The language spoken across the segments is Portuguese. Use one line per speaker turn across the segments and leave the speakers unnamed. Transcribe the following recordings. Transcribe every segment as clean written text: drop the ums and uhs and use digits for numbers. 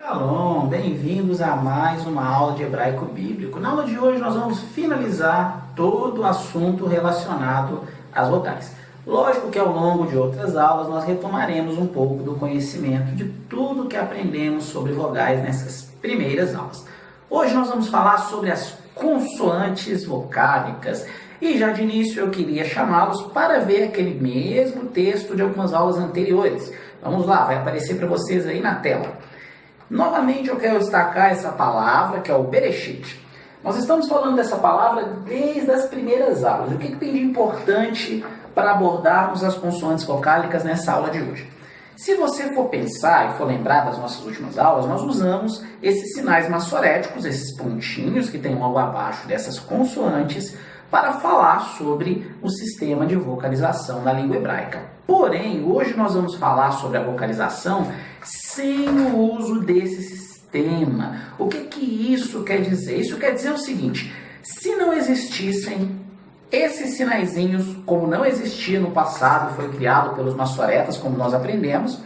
Shalom, bem-vindos a mais uma aula de hebraico bíblico. Na aula de hoje nós vamos finalizar todo o assunto relacionado às vogais. Lógico que ao longo de outras aulas nós retomaremos um pouco do conhecimento de tudo que aprendemos sobre vogais nessas primeiras aulas. Hoje nós vamos falar sobre as consoantes vocálicas e já de início eu queria chamá-los para ver aquele mesmo texto de algumas aulas anteriores. Vamos lá, vai aparecer para vocês aí na tela. Novamente eu quero destacar essa palavra que é o Bereshit. Nós estamos falando dessa palavra desde as primeiras aulas. O que tem de importante para abordarmos as consoantes vocálicas nessa aula de hoje? Se você for pensar e for lembrar das nossas últimas aulas, nós usamos esses sinais massoréticos, esses pontinhos que tem logo abaixo dessas consoantes, para falar sobre o sistema de vocalização da língua hebraica. Porém, hoje nós vamos falar sobre a vocalização sem o uso desse sistema. O que isso quer dizer? Isso quer dizer o seguinte: se não existissem esses sinaizinhos, como não existia no passado, foi criado pelos massoretas, como nós aprendemos,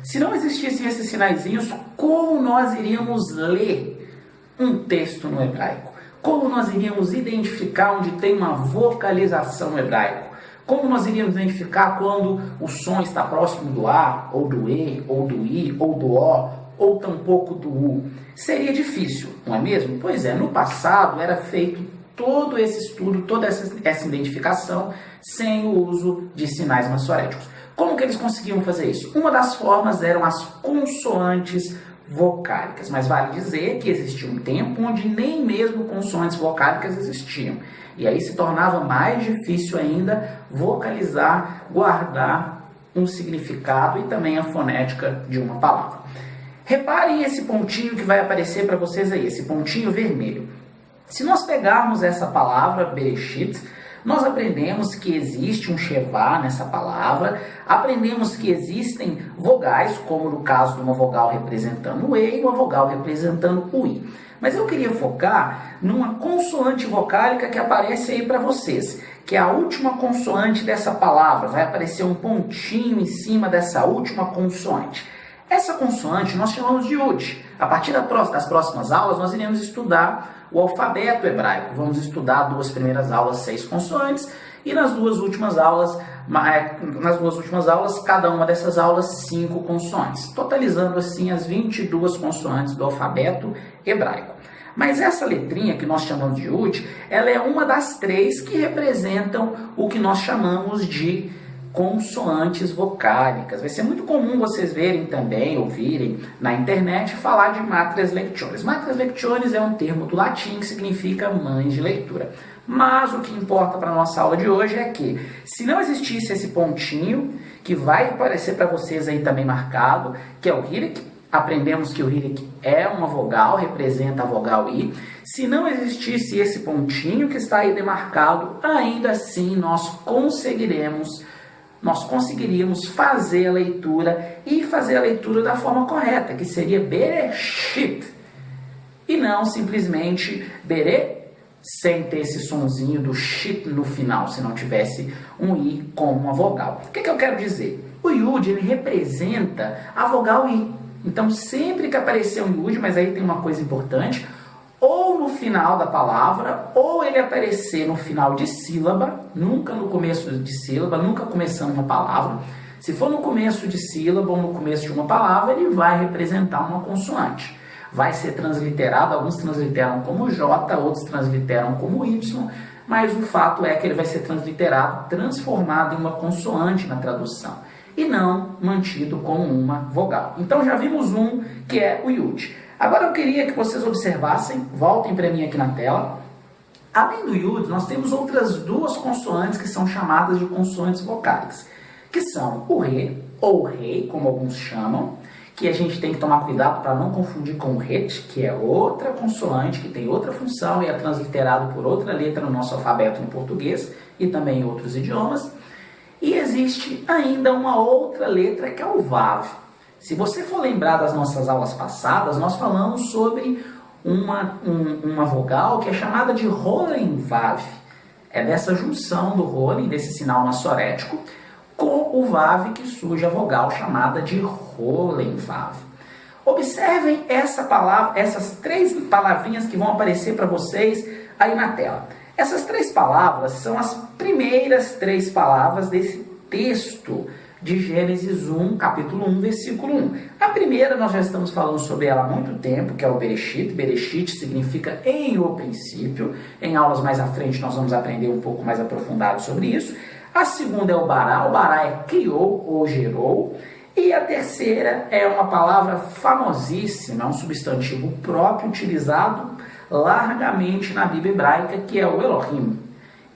se não existissem esses sinaizinhos, como nós iríamos ler um texto no hebraico? Como nós iríamos identificar onde tem uma vocalização no hebraico? Como nós iríamos identificar quando o som está próximo do A, ou do E, ou do I, ou do O, ou tampouco do U? Seria difícil, não é mesmo? Pois é, no passado era feito todo esse estudo, toda essa identificação, sem o uso de sinais massoréticos. Como que eles conseguiam fazer isso? Uma das formas eram as consoantes vocálicas, mas vale dizer que existia um tempo onde nem mesmo consoantes vocálicas existiam. E aí se tornava mais difícil ainda vocalizar, guardar um significado e também a fonética de uma palavra. Reparem esse pontinho que vai aparecer para vocês aí, esse pontinho vermelho. Se nós pegarmos essa palavra Bereshit, nós aprendemos que existe um Shevá nessa palavra, aprendemos que existem vogais, como no caso de uma vogal representando o E e uma vogal representando o I. Mas eu queria focar numa consoante vocálica que aparece aí para vocês, que é a última consoante dessa palavra. Vai aparecer um pontinho em cima dessa última consoante. Essa consoante nós chamamos de Yud. A partir das próximas aulas nós iremos estudar o alfabeto hebraico. Vamos estudar duas primeiras aulas 6 consoantes e nas duas últimas aulas, cada uma dessas aulas 5 consoantes, totalizando assim as 22 consoantes do alfabeto hebraico. Mas essa letrinha que nós chamamos de Yud, ela é uma das 3 que representam o que nós chamamos de consoantes vocálicas. Vai ser muito comum vocês verem também, ouvirem na internet falar de Matrias Lectionis. Matrias Lectionis é um termo do latim que significa mães de leitura. Mas o que importa para a nossa aula de hoje é que, se não existisse esse pontinho, que vai aparecer para vocês aí também marcado, que é o Hirik, aprendemos que o Hirik é uma vogal, representa a vogal I. Se não existisse esse pontinho que está aí demarcado, ainda assim nós conseguiríamos fazer a leitura e fazer a leitura da forma correta, que seria Bereshit, e não simplesmente Bere, sem ter esse sonzinho do shit no final, se não tivesse um I como uma vogal. O que eu quero dizer? O Yud, ele representa a vogal I. Então, sempre que aparecer um Yud, mas aí tem uma coisa importante, ou no final da palavra, ou ele aparecer no final de sílaba, nunca no começo de sílaba, nunca começando uma palavra. Se for no começo de sílaba ou no começo de uma palavra, ele vai representar uma consoante. Vai ser transliterado, alguns transliteram como J, outros transliteram como Y, mas o fato é que ele vai ser transliterado, transformado em uma consoante na tradução, e não mantido como uma vogal. Então já vimos um, que é o Yud. Agora eu queria que vocês observassem, voltem para mim aqui na tela. Além do Yud, nós temos outras duas consoantes que são chamadas de consoantes vocálicas, que são o Re, ou Rei, como alguns chamam, que a gente tem que tomar cuidado para não confundir com o Het, que é outra consoante, que tem outra função e é transliterado por outra letra no nosso alfabeto no português e também em outros idiomas. E existe ainda uma outra letra que é o Vav. Se você for lembrar das nossas aulas passadas, nós falamos sobre uma vogal que é chamada de Rolen Vav. É dessa junção do Rolen, desse sinal massorético, com o Vav que surge a vogal chamada de Rolen Vav. Observem essa palavra, essas 3 palavrinhas que vão aparecer para vocês aí na tela. Essas 3 palavras são as primeiras 3 palavras desse texto de Gênesis 1, capítulo 1, versículo 1. A primeira nós já estamos falando sobre ela há muito tempo, que é o Bereshit. Bereshit significa em o princípio. Em aulas mais à frente nós vamos aprender um pouco mais aprofundado sobre isso. A segunda é o Bará. O Bará é criou ou gerou. E a terceira é uma palavra famosíssima, é um substantivo próprio utilizado largamente na Bíblia hebraica, que é o Elohim.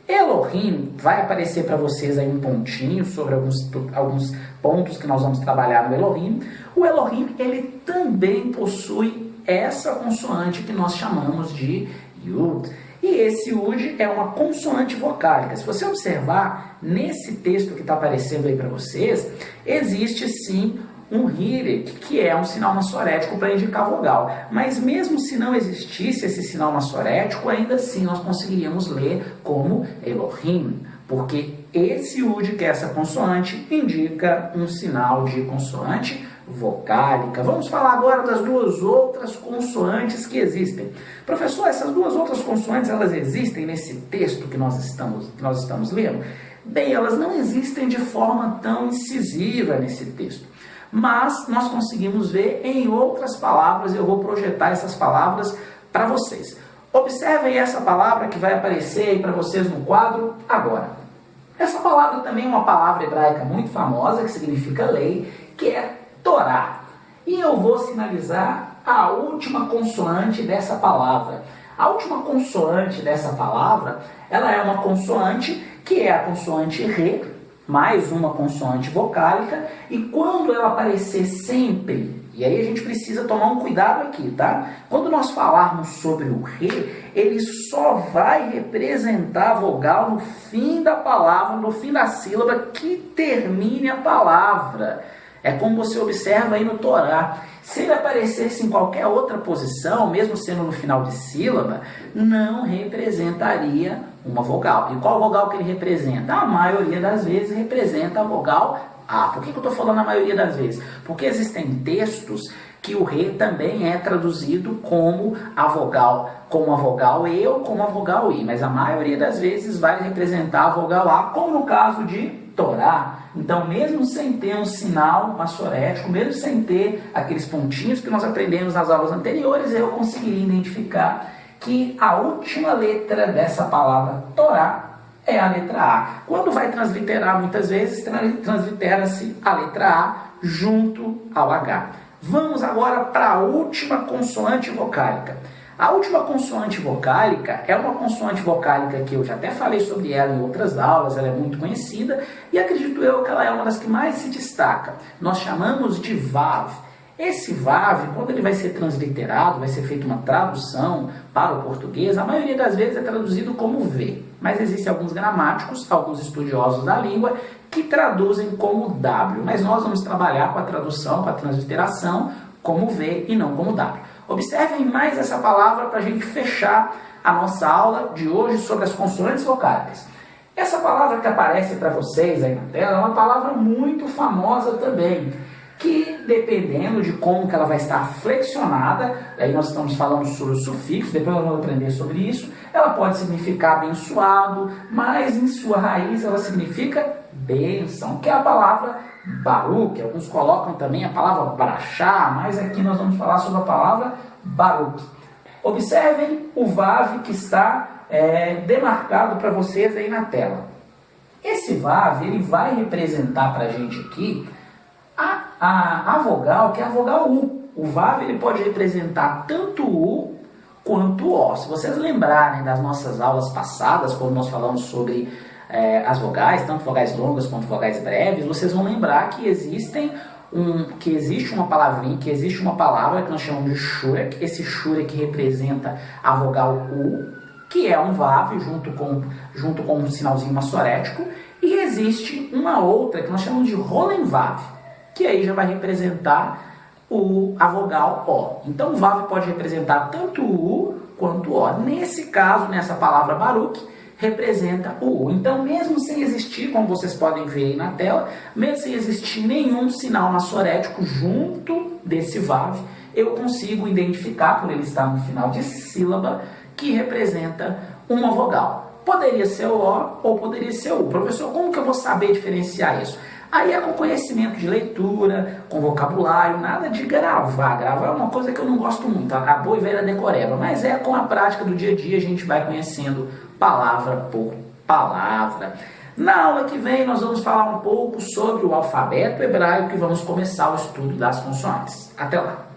Elohim vai aparecer para vocês aí um pontinho sobre alguns pontos que nós vamos trabalhar no Elohim. O Elohim, ele também possui essa consoante que nós chamamos de Yud. E esse Yud é uma consoante vocálica. Se você observar, nesse texto que está aparecendo aí para vocês, existe sim um Hirek, que é um sinal massorético para indicar vogal. Mas mesmo se não existisse esse sinal massorético, ainda assim nós conseguiríamos ler como Elohim, porque esse Yud, que é essa consoante, indica um sinal de consoante vocálica. Vamos falar agora das 2 outras consoantes que existem. Professor, essas 2 outras consoantes, elas existem nesse texto que nós estamos lendo? Bem, elas não existem de forma tão incisiva nesse texto, mas nós conseguimos ver em outras palavras. Eu vou projetar essas palavras para vocês. Observem essa palavra que vai aparecer aí para vocês no quadro agora. Essa palavra também é uma palavra hebraica muito famosa, que significa lei, que é Torá. E eu vou sinalizar a última consoante dessa palavra. A última consoante dessa palavra, ela é uma consoante que é a consoante Re, mais uma consoante vocálica, e quando ela aparecer sempre, e aí a gente precisa tomar um cuidado aqui, tá? Quando nós falarmos sobre o Re, ele só vai representar a vogal no fim da palavra, no fim da sílaba que termine a palavra. É como você observa aí no Torá. Se ele aparecesse em qualquer outra posição, mesmo sendo no final de sílaba, não representaria uma vogal. E qual vogal que ele representa? A maioria das vezes representa a vogal A. Por que eu estou falando a maioria das vezes? Porque existem textos que o Re também é traduzido como a vogal E ou como a vogal I, mas a maioria das vezes vai representar a vogal A, como no caso de Torá. Então, mesmo sem ter um sinal massorético, mesmo sem ter aqueles pontinhos que nós aprendemos nas aulas anteriores, eu conseguiria identificar que a última letra dessa palavra Torá é a letra A. Quando vai transliterar, muitas vezes, translitera-se a letra A junto ao H. Vamos agora para a última consoante vocálica. A última consoante vocálica é uma consoante vocálica que eu já até falei sobre ela em outras aulas, ela é muito conhecida e acredito eu que ela é uma das que mais se destaca. Nós chamamos de Vav. Esse Vav, quando ele vai ser transliterado, vai ser feita uma tradução para o português, a maioria das vezes é traduzido como V. Mas existem alguns gramáticos, alguns estudiosos da língua, que traduzem como W. Mas nós vamos trabalhar com a tradução, com a transliteração, como V e não como W. Observem mais essa palavra para a gente fechar a nossa aula de hoje sobre as consoantes vocálicas. Essa palavra que aparece para vocês aí na tela é uma palavra muito famosa também, que dependendo de como que ela vai estar flexionada, aí nós estamos falando sobre o sufixo, depois nós vamos aprender sobre isso, ela pode significar abençoado, mas em sua raiz ela significa bênção, que é a palavra Baruch. Alguns colocam também a palavra Brachá, mas aqui nós vamos falar sobre a palavra Baruch. Observem o Vav que está demarcado para vocês aí na tela. Esse Vav, ele vai representar para a gente aqui a vogal, que é a vogal U. O Vav, ele pode representar tanto U quanto O. Se vocês lembrarem das nossas aulas passadas, quando nós falamos sobre as vogais, tanto vogais longas quanto vogais breves, vocês vão lembrar que existe uma palavrinha, que existe uma palavra que nós chamamos de Shurek. Esse Shurek representa a vogal U, que é um Vav junto com um sinalzinho massorético, e existe uma outra que nós chamamos de Rolen Vav, que aí já vai representar a vogal O. Então o Vav pode representar tanto o U quanto o O. Nesse caso, nessa palavra Baruch, representa o U. Então, mesmo sem existir, como vocês podem ver aí na tela, mesmo sem existir nenhum sinal massorético junto desse Vav, eu consigo identificar, por ele estar no final de sílaba, que representa uma vogal. Poderia ser o O ou poderia ser o U. Professor, como que eu vou saber diferenciar isso? Aí é com conhecimento de leitura, com vocabulário, nada de gravar. Gravar é uma coisa que eu não gosto muito, a boa e velha decoreba, mas é com a prática do dia a dia, a gente vai conhecendo palavra por palavra. Na aula que vem nós vamos falar um pouco sobre o alfabeto hebraico e vamos começar o estudo das consoantes. Até lá!